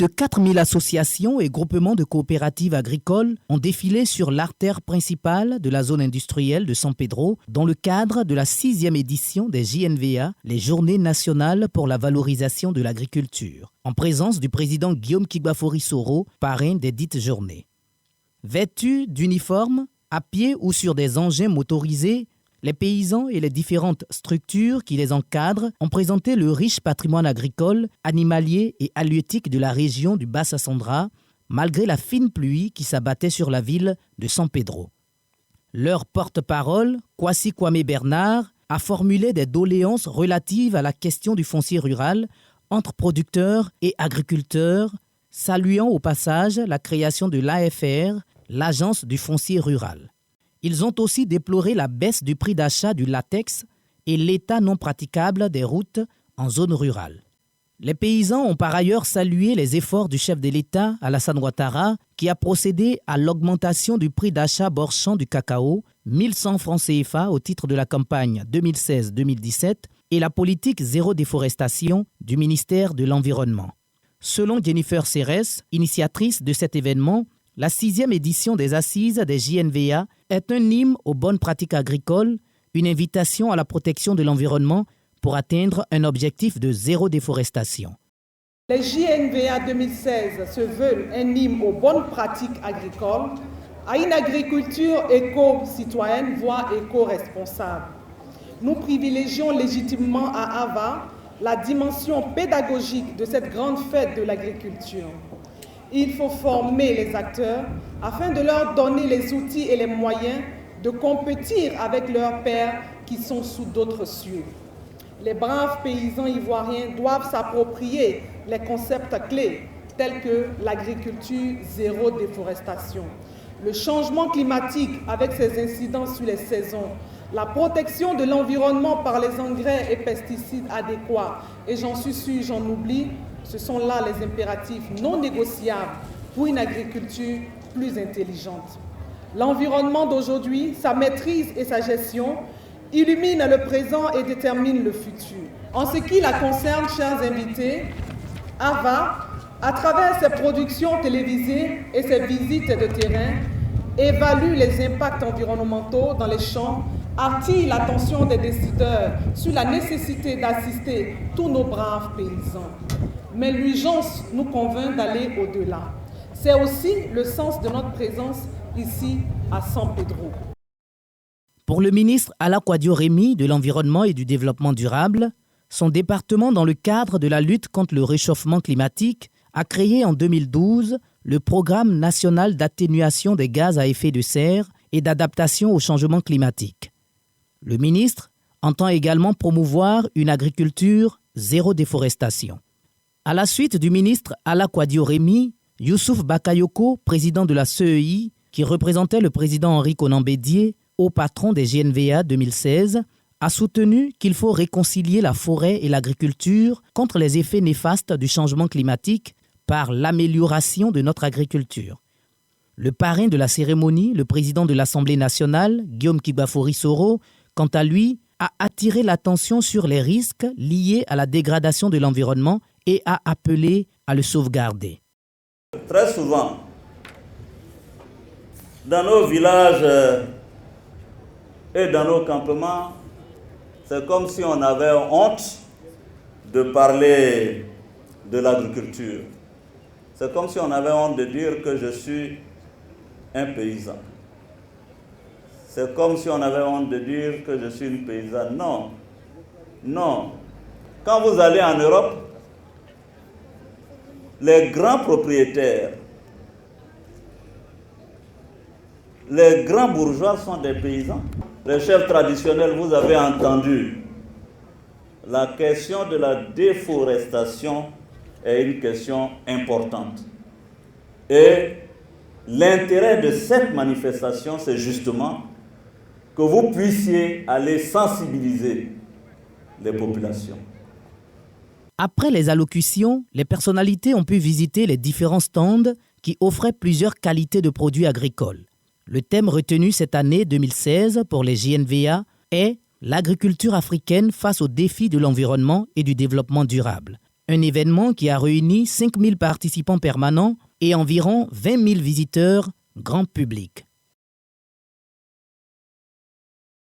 de 4000 associations et groupements de coopératives agricoles ont défilé sur l'artère principale de la zone industrielle de San Pedro dans le cadre de la 6e édition des JNVA, les Journées nationales pour la valorisation de l'agriculture, en présence du président Guillaume Kigbafori Soro, parrain des dites journées. Vêtus d'uniformes, à pied ou sur des engins motorisés, les paysans et les différentes structures qui les encadrent ont présenté le riche patrimoine agricole, animalier et halieutique de la région du Bassa-Sandra, malgré la fine pluie qui s'abattait sur la ville de San Pedro. Leur porte-parole, Kwasi Kwame Bernard, a formulé des doléances relatives à la question du foncier rural entre producteurs et agriculteurs, saluant au passage la création de l'AFR, l'Agence du foncier rural. Ils ont aussi déploré la baisse du prix d'achat du latex et l'état non praticable des routes en zone rurale. Les paysans ont par ailleurs salué les efforts du chef de l'État, Alassane Ouattara, qui a procédé à l'augmentation du prix d'achat bord champ du cacao, 1100 francs CFA au titre de la campagne 2016-2017 et la politique zéro déforestation du ministère de l'Environnement. Selon Jennifer Serres, initiatrice de cet événement, la 6e édition des Assises des JNVA est un hymne aux bonnes pratiques agricoles, une invitation à la protection de l'environnement pour atteindre un objectif de zéro déforestation. Les JNVA 2016 se veulent un hymne aux bonnes pratiques agricoles, à une agriculture éco-citoyenne, voire éco-responsable. Nous privilégions légitimement à Ava la dimension pédagogique de cette grande fête de l'agriculture. Il faut former les acteurs afin de leur donner les outils et les moyens de compétir avec leurs pairs qui sont sous d'autres cieux. Les braves paysans ivoiriens doivent s'approprier les concepts clés tels que l'agriculture zéro déforestation, le changement climatique avec ses incidences sur les saisons, la protection de l'environnement par les engrais et pesticides adéquats, et j'en suis sûr, j'en oublie, ce sont là les impératifs non négociables pour une agriculture plus intelligente. L'environnement d'aujourd'hui, sa maîtrise et sa gestion illumine le présent et détermine le futur. En ce qui la concerne, chers invités, Ava, à travers ses productions télévisées et ses visites de terrain, évalue les impacts environnementaux dans les champs, attire l'attention des décideurs sur la nécessité d'assister tous nos braves paysans. Mais l'urgence nous convainc d'aller au-delà. C'est aussi le sens de notre présence ici à San Pedro. Pour le ministre Alla Kwadio Remi de l'Environnement et du Développement durable, son département, dans le cadre de la lutte contre le réchauffement climatique, a créé en 2012 le Programme national d'atténuation des gaz à effet de serre et d'adaptation au changement climatique. Le ministre entend également promouvoir une agriculture zéro déforestation. À la suite du ministre Alla Kwadio Remi, Youssouf Bakayoko, président de la CEI, qui représentait le président Henri Konan Bédié, haut patron des JNVA 2016, a soutenu qu'il faut réconcilier la forêt et l'agriculture contre les effets néfastes du changement climatique par l'amélioration de notre agriculture. Le parrain de la cérémonie, le président de l'Assemblée nationale, Guillaume Kigbafori Soro, quant à lui, a attiré l'attention sur les risques liés à la dégradation de l'environnement et a appelé à le sauvegarder. Très souvent, dans nos villages et dans nos campements, c'est comme si on avait honte de parler de l'agriculture. C'est comme si on avait honte de dire que je suis un paysan. C'est comme si on avait honte de dire que je suis une paysanne. Non, non. Quand vous allez en Europe, les grands propriétaires, les grands bourgeois sont des paysans. Les chefs traditionnels, vous avez entendu, la question de la déforestation est une question importante. Et l'intérêt de cette manifestation, c'est justement que vous puissiez aller sensibiliser les populations. Après les allocutions, les personnalités ont pu visiter les différents stands qui offraient plusieurs qualités de produits agricoles. Le thème retenu cette année 2016 pour les JNVA est « L'agriculture africaine face aux défis de l'environnement et du développement durable ». Un événement qui a réuni 5 000 participants permanents et environ 20 000 visiteurs grand public.